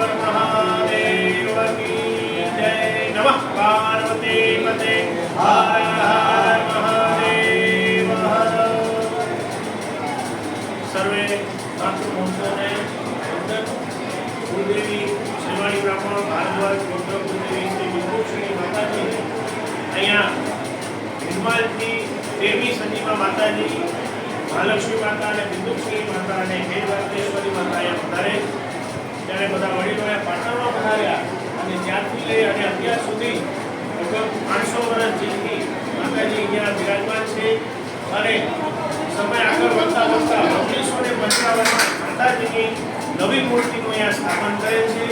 हर महादेव की जय। नमः पार्वती पते हर हर महादेव हर। सर्वे मातृमूर्तोने कुलदेवी श्रीवाणी ब्राह्मण भारद्वाज गोत्र कुलदेवी श्री विभूषणी माताजी अहिया हिमालयથી देवी संजीवा माताजी महालक्ष्मी माता અને બિંદુશ્રી માતા અને ખેડવાકેશ્વરી માતા અહીંયા પધારે ત્યારે બધા વડીલોએ પાટણમાં પધાર્યા અને ત્યારથી લઈ અને અત્યાર સુધી લગભગ 500 વર્ષ જેટલી માતાજી અહીંયા બિરાજમાન છે અને સમય આગળ વધતા 1955માં માતાજીની નવી મૂર્તિનું અહીંયા સ્થાપન કરે છે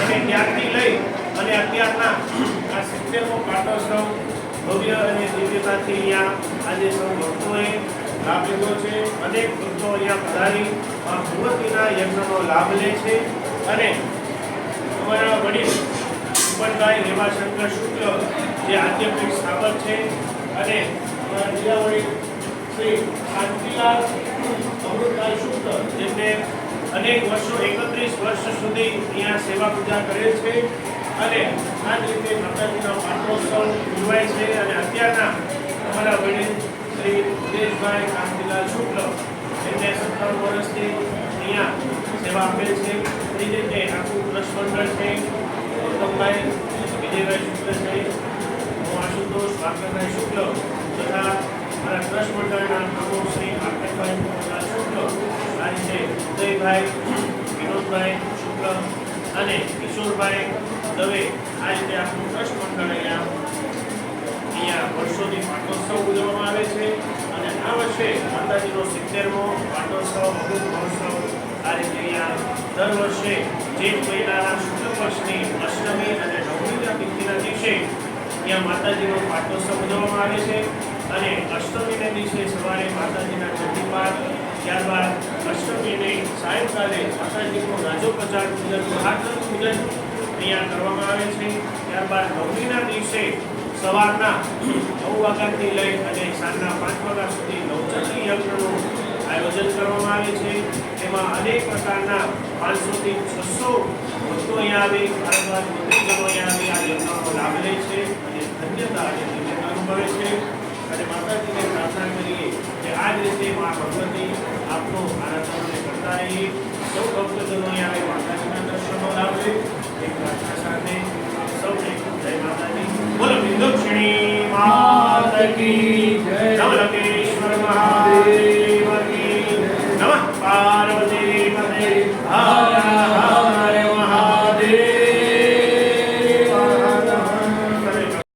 અને ત્યારથી લઈ અને અત્યારના આ 70મો પાટોત્સવ ભવ્ય અને દિવ્યતાથી અહીંયા આજે સૌ ભક્તોએ લાભ લીધો છે। અનેક ભક્તો અહીંયા પધારી આ ભગવતીના યજ્ઞનો લાભ લે છે અને અમારા વડીલ ઉપરભાઈ રેવાશંકર શુક્લ જે આદ્યપીઠ સ્થાપક છે અને અમારા બીજા વડીલ શ્રી શાંતિલાલ અમૃતલાલ શુક્લ જેમને અનેક વર્ષો 31 વર્ષ સુધી અહીંયા સેવા પૂજા કરેલ છે અને આ જ રીતે માતાજીનો પાટોત્સવ ઉજવાય છે અને અત્યારના અમારા વડીલ શ્રી દિનેશભાઈ કાંતિલાલ શુક્લ જેમને 57 વર્ષથી અહીંયા સેવા આપેલ છે। એ જ રીતે આખું ટ્રસ્ટ મંડળ છે ગૌતમભાઈ વિજયભાઈ શુક્લ છે, હું આશુતોષ ભાસ્કરભાઈ શુક્લ તથા મારા ટ્રસ્ટ મંડળના પ્રમુખ શ્રી આકાશભાઈ શુક્લ, આ રીતે ઉદયભાઈ વિનોદભાઈ શુક્લ અને કિશોરભાઈ દવે આ રીતે આખું ટ્રસ્ટ મંડળ અહીંયા વર્ષોથી પાટોત્સવ ઉજવવામાં આવે છે અને આ વર્ષે માતાજીનો 70મો પાટોત્સવ અમૃત મહોત્સવ આ રીતે અહીંયા દર વર્ષે જેઠ મહિનાના શુક્લ પક્ષની અષ્ટમી અને નવમીના તિથિના દિવસે અહીંયા માતાજીનો પાટોત્સવ ઉજવવામાં આવે છે અને અષ્ટમીના દિવસે સવારે માતાજીના ચંડીપાઠ, ત્યારબાદ અષ્ટમીને સાયંકાલે માતાજીનું રાજોપચાર પૂજન, મહાત્મ પૂજન અહીંયા કરવામાં આવે છે। ત્યારબાદ નવમીના દિવસે સવારના 9 વાગ્યાથી લઈ અને સાંજના 5 વાગ્યા સુધી નવચંડી યજ્ઞનું આયોજન કરવામાં આવે છે। તેમાં અનેક પ્રકારના 500 થી 600 ભક્તો અહીંયા આવી ભારતવાદ મંદિરજનો અહીંયા આવી આ યજ્ઞનો લાભ લે છે અને ધન્યતા અને દિવ્યતા અનુભવે છે અને માતાજીને પ્રાર્થના કરીએ કે આ જ રીતે મા ભગવતી આપનો આરાધના કરતા રહીએ। સૌ ભક્તજનો અહીંયા આવી માતાજીના દર્શનનો લાભ લે એક પ્રાર્થના સાથે સૌને જય માતાજી। બોલો વિંધુક્ષિણી માતા કી જય।